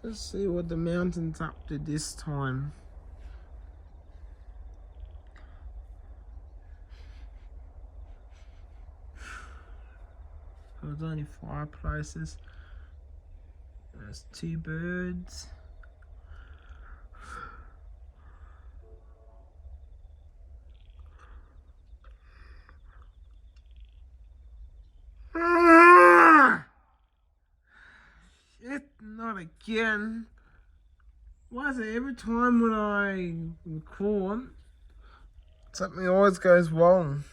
Let's see what the mountain's up to this time. There's only fireplaces. There's 2 birds. Shit, not again. Why is it every time when I record, something always goes wrong?